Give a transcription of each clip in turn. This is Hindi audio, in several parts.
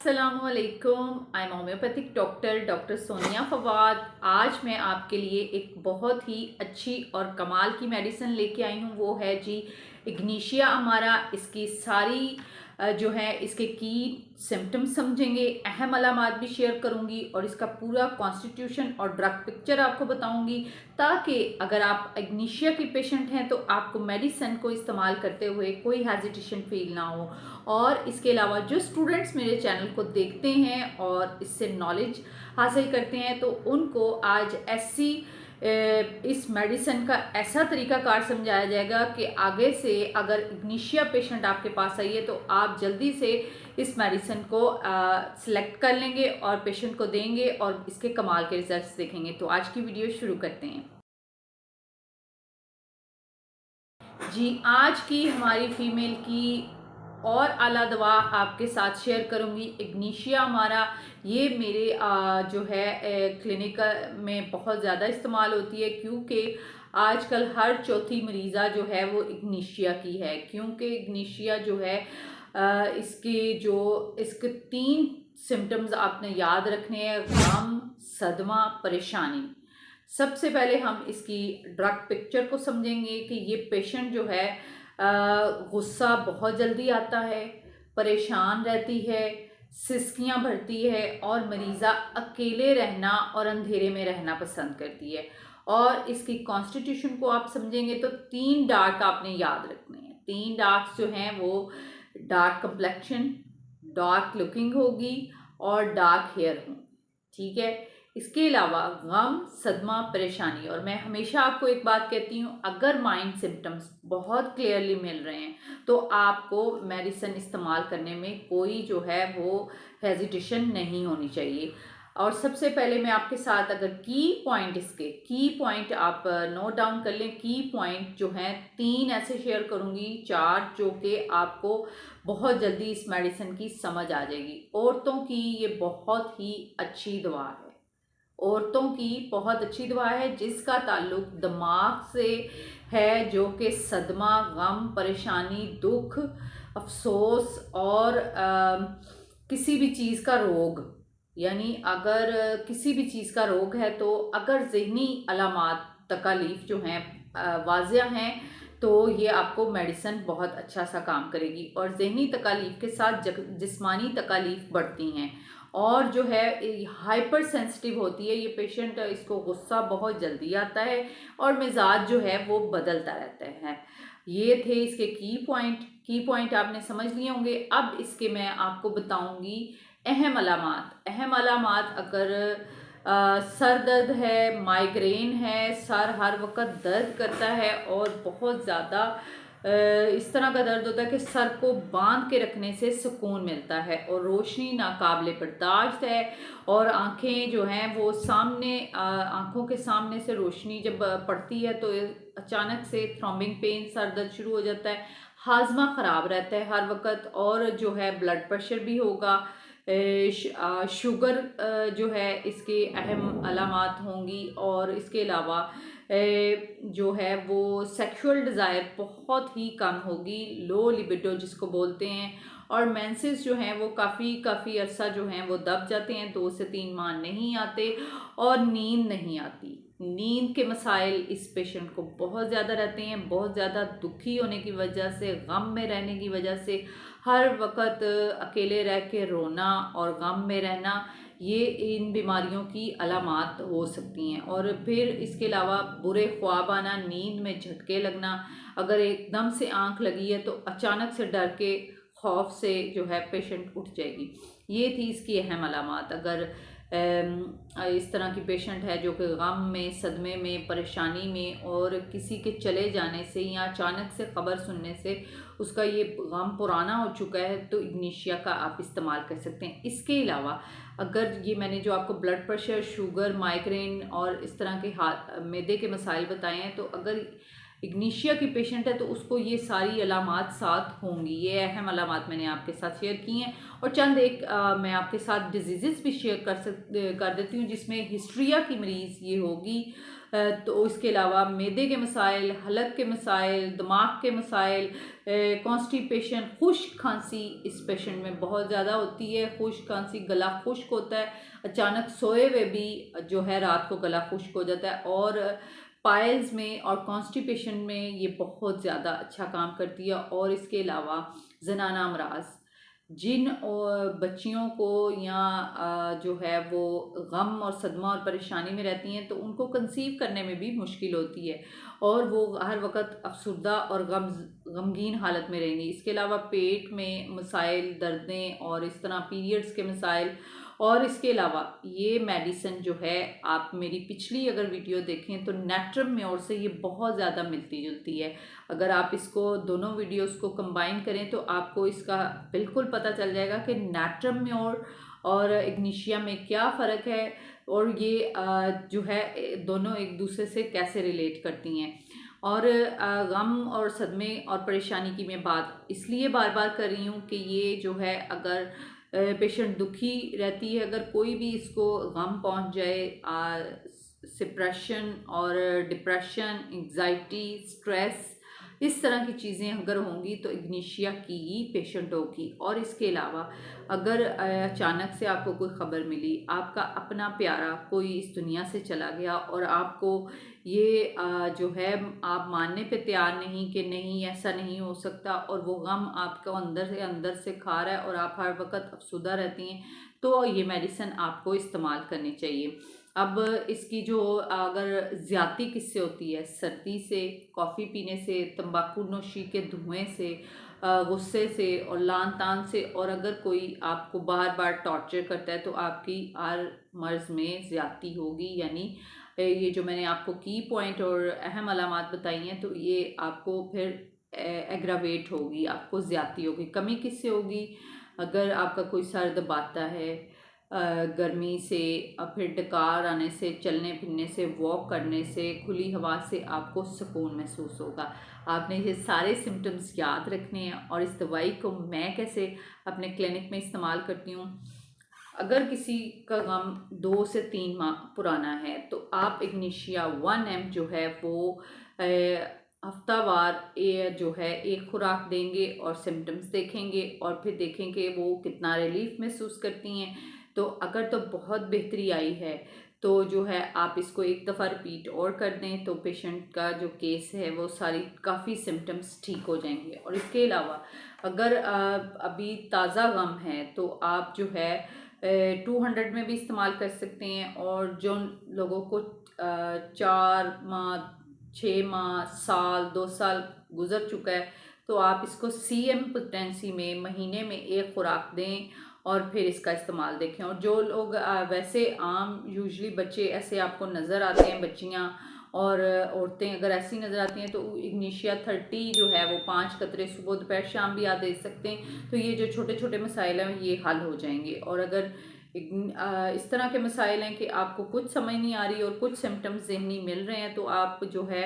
अस्सलामुअलैकुम। I am homeopathic doctor Sonia Fawad. आज मैं आपके लिए एक बहुत ही अच्छी और कमाल की मेडिसिन लेके आई हूँ। वो है जी इग्निशिया अमारा। इसकी सारी जो है इसके की सिम्टम्स समझेंगे, अहम अलामात भी शेयर करूँगी और इसका पूरा कॉन्स्टिट्यूशन और ड्रग पिक्चर आपको बताऊँगी, ताकि अगर आप इग्निशिया के पेशेंट हैं तो आपको मेडिसिन को इस्तेमाल करते हुए कोई हेजिटेशन फील ना हो। और इसके अलावा जो स्टूडेंट्स मेरे चैनल को देखते हैं और इससे नॉलेज हासिल करते हैं तो उनको आज ऐसी इस मेडिसिन का ऐसा तरीकाकार समझाया जाएगा कि आगे से अगर इग्निशिया पेशेंट आपके पास आइए तो आप जल्दी से इस मेडिसिन को सिलेक्ट कर लेंगे और पेशेंट को देंगे और इसके कमाल के रिजल्ट्स देखेंगे। तो आज की वीडियो शुरू करते हैं जी। आज की हमारी फीमेल की और आला दवा आपके साथ शेयर करूंगी इग्निशिया अमारा। ये मेरे जो है क्लिनिक में बहुत ज़्यादा इस्तेमाल होती है, क्योंकि आजकल हर चौथी मरीज़ा जो है वो इग्निशिया की है। क्योंकि इग्निशिया जो है इसके 3 सिम्टम्स आपने याद रखने हैं: गम, सदमा, परेशानी। सबसे पहले हम इसकी ड्रग पिक्चर को समझेंगे कि ये पेशेंट जो है गुस्सा बहुत जल्दी आता है, परेशान रहती है, सिसकियां भरती है और मरीज़ा अकेले रहना और अंधेरे में रहना पसंद करती है। और इसकी कॉन्स्टिट्यूशन को आप समझेंगे तो 3 डार्क आपने याद रखने हैं। 3 डार्क्स जो हैं वो डार्क कंप्लेक्शन, डार्क लुकिंग होगी और डार्क हेयर होंगे। ठीक है। इसके अलावा गम, सदमा, परेशानी। और मैं हमेशा आपको एक बात कहती हूँ, अगर माइंड सिम्टम्स बहुत क्लियरली मिल रहे हैं तो आपको मेडिसिन इस्तेमाल करने में कोई जो है वो हेजिटेशन नहीं होनी चाहिए। और सबसे पहले मैं आपके साथ अगर इसके की पॉइंट आप नोट डाउन कर लें। की पॉइंट जो हैं 3 ऐसे शेयर करूँगी, 4 जो कि आपको बहुत जल्दी इस मेडिसिन की समझ आ जाएगी। औरतों की ये बहुत ही अच्छी दवा है। औरतों की बहुत अच्छी दवा है जिसका ताल्लुक दिमाग से है, जो कि सदमा, गम, परेशानी, दुख, अफसोस और किसी भी चीज़ का रोग, यानी अगर किसी भी चीज़ का रोग है तो अगर ज़हनी अलामात तकालीफ जो हैं वाजिया हैं तो ये आपको मेडिसिन बहुत अच्छा सा काम करेगी। और ज़हनी तकालीफ के साथ जिस्मानी तकालीफ बढ़ती हैं और जो है हाइपर सेंसिटिव होती है ये पेशेंट। इसको गुस्सा बहुत जल्दी आता है और मिजाज जो है वो बदलता रहता है। ये थे इसके की पॉइंट आपने समझ लिए होंगे। अब इसके मैं आपको बताऊंगी अहम अलामात। अहम अलामात अगर सर दर्द है, माइग्रेन है, सर हर वक्त दर्द करता है और बहुत ज़्यादा इस तरह का दर्द होता है कि सर को बांध के रखने से सुकून मिलता है और रोशनी नाकाबिले बर्दाश्त है और आंखें जो हैं वो आंखों के सामने से रोशनी जब पड़ती है तो अचानक से थ्रॉम्बिंग पेन, सर दर्द शुरू हो जाता है, हाजमा ख़राब रहता है हर वक्त और जो है ब्लड प्रेशर भी होगा, शुगर जो है इसके अहम अलामात होंगी। और इसके अलावा जो है वो सेक्सुअल डिज़ायर बहुत ही कम होगी, लो लिबिडो जिसको बोलते हैं। और मेंसेस जो हैं वो काफ़ी अरसा जो हैं वो दब जाते हैं, 2 से 3 माह नहीं आते और नींद नहीं आती। नींद के मसाइल इस पेशेंट को बहुत ज़्यादा रहते हैं, बहुत ज़्यादा दुखी होने की वजह से, गम में रहने की वजह से, हर वक्त अकेले रह के रोना और गम में रहना, ये इन बीमारियों की अलामात हो सकती हैं। और फिर इसके अलावा बुरे ख्वाब आना, नींद में झटके लगना, अगर एकदम से आंख लगी है तो अचानक से डर के खौफ से जो है पेशेंट उठ जाएगी। ये थी इसकी अहम अलामात। अगर इस तरह की पेशेंट है जो कि गम में, सदमे में, परेशानी में और किसी के चले जाने से या अचानक से ख़बर सुनने से उसका ये गम पुराना हो चुका है तो इग्निशिया का आप इस्तेमाल कर सकते हैं। इसके अलावा अगर ये मैंने जो आपको ब्लड प्रेशर, शुगर, माइग्रेन और इस तरह के मैदे के मसाइल बताए हैं, तो अगर इग्निशिया की पेशेंट है तो उसको ये सारी अलामात साथ होंगी। ये अहम अलामात मैंने आपके साथ शेयर की हैं। और चंद एक मैं आपके साथ डिजीज़ भी शेयर कर देती हूँ जिसमें हिस्ट्रिया की मरीज़ ये होगी। तो इसके अलावा मैदे के मसाइल, हलक के मसाइल, दिमाग के मसाइल, कॉन्स्टिपेशन, खुश्क खांसी इस पेशेंट में बहुत ज़्यादा होती है। खुश्क खांसी, गला खुश्क होता है, अचानक सोए हुए भी जो है रात को गला खुश्क हो जाता है। और पाइल्स में और कॉन्स्टिपेशन में ये बहुत ज़्यादा अच्छा काम करती है। और इसके अलावा ज़नाना अमराज, जिन बच्चियों को या जो है वो गम और सदमा और परेशानी में रहती हैं तो उनको कंसीव करने में भी मुश्किल होती है और वो हर वक्त अफसुर्दा और गमगीन हालत में रहेंगी। इसके अलावा पेट में मसाइल, दर्दें और इस तरह पीरियड्स के मसाइल। और इसके अलावा ये मेडिसिन जो है, आप मेरी पिछली अगर वीडियो देखें तो नेट्रम म्योर से ये बहुत ज़्यादा मिलती जुलती है। अगर आप इसको दोनों वीडियोस को कंबाइन करें तो आपको इसका बिल्कुल पता चल जाएगा कि नेट्रम म्योर और इग्निशिया में क्या फ़र्क है और ये जो है दोनों एक दूसरे से कैसे रिलेट करती हैं। और गम और सदमे और परेशानी की मैं बात इसलिए बार बार कर रही हूँ कि ये जो है, अगर पेशेंट दुखी रहती है, अगर कोई भी इसको गम पहुंच जाए, सिप्रेशन और डिप्रेशन, एंग्जाइटी, स्ट्रेस, इस तरह की चीज़ें अगर होंगी तो इग्निशिया की ही पेशेंट होगी। और इसके अलावा अगर अचानक से आपको कोई ख़बर मिली, आपका अपना प्यारा कोई इस दुनिया से चला गया और आपको ये जो है आप मानने पे तैयार नहीं कि नहीं ऐसा नहीं हो सकता, और वो गम आपको अंदर से खा रहा है और आप हर वक्त अफसुदा रहती हैं, तो ये मेडिसिन आपको इस्तेमाल करनी चाहिए। अब इसकी जो अगर ज़्यादती किससे होती है, सर्दी से, कॉफ़ी पीने से, तंबाकू नोशी के धुएं से, गुस्से से और लान तान से, और अगर कोई आपको बार बार टॉर्चर करता है तो आपकी हर मर्ज़ में ज़्यादती होगी। यानी ये जो मैंने आपको की पॉइंट और अहम अलामात बताई हैं तो ये आपको फिर एग्रावेट होगी, आपको ज़्यादती होगी। कमी किससे होगी? अगर आपका कोई सर दबाता है, गर्मी से, फिर डकार आने से, चलने फिरने से, वॉक करने से, खुली हवा से आपको सुकून महसूस होगा। आपने ये सारे सिम्टम्स याद रखने हैं। और इस दवाई को मैं कैसे अपने क्लिनिक में इस्तेमाल करती हूँ, अगर किसी का गम 2 से 3 माह पुराना है तो आप इग्निशिया 1M जो है वो हफ्तावार जो है एक खुराक देंगे और सिम्टम्स देखेंगे और फिर देखेंगे वो कितना रिलीफ महसूस करती हैं। तो अगर तो बहुत बेहतरी आई है तो जो है आप इसको एक दफ़ा रिपीट और कर दें तो पेशेंट का जो केस है वो सारी काफ़ी सिम्टम्स ठीक हो जाएंगे। और इसके अलावा अगर अभी ताज़ा गम है तो आप जो है 200 में भी इस्तेमाल कर सकते हैं। और जो लोगों को 4 माह, 6 माह, साल, 2 साल गुजर चुका है तो आप इसको CM पोटेंसी में महीने में एक खुराक दें और फिर इसका इस्तेमाल देखें। और जो लोग वैसे आम यूजुअली बच्चे ऐसे आपको नज़र आते हैं, बच्चियाँ और औरतें अगर ऐसी नज़र आती हैं तो इग्निशिया 30 जो है वो 5 कतरे सुबह दोपहर शाम भी आप दे सकते हैं। तो ये जो छोटे छोटे मसाइल हैं ये हल हो जाएंगे। और अगर इस तरह के मसाइल हैं कि आपको कुछ समझ नहीं आ रही और कुछ सिम्टम्स ज़हनी मिल रहे हैं तो आप जो है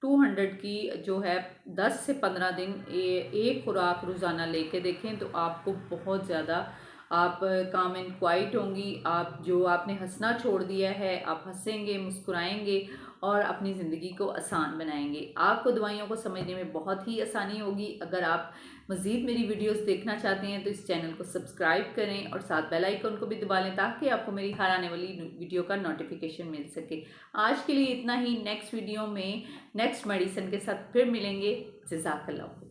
200 की जो है 10 से 15 दिन एक खुराक रोज़ाना लेके देखें तो आपको बहुत ज़्यादा आप काम एंड क्वाइट होंगी। आप जो आपने हंसना छोड़ दिया है, आप हंसेंगे, मुस्कुराएंगे और अपनी ज़िंदगी को आसान बनाएंगे। आपको दवाइयों को समझने में बहुत ही आसानी होगी। अगर आप मज़ीद मेरी वीडियोस देखना चाहते हैं तो इस चैनल को सब्सक्राइब करें और साथ बेल आइकन को भी दबा लें ताकि आपको मेरी हर आने वाली वीडियो का नोटिफिकेशन मिल सके। आज के लिए इतना ही। नेक्स्ट वीडियो में नेक्स्ट मेडिसिन के साथ फिर मिलेंगे। जज़ाकल्लाह।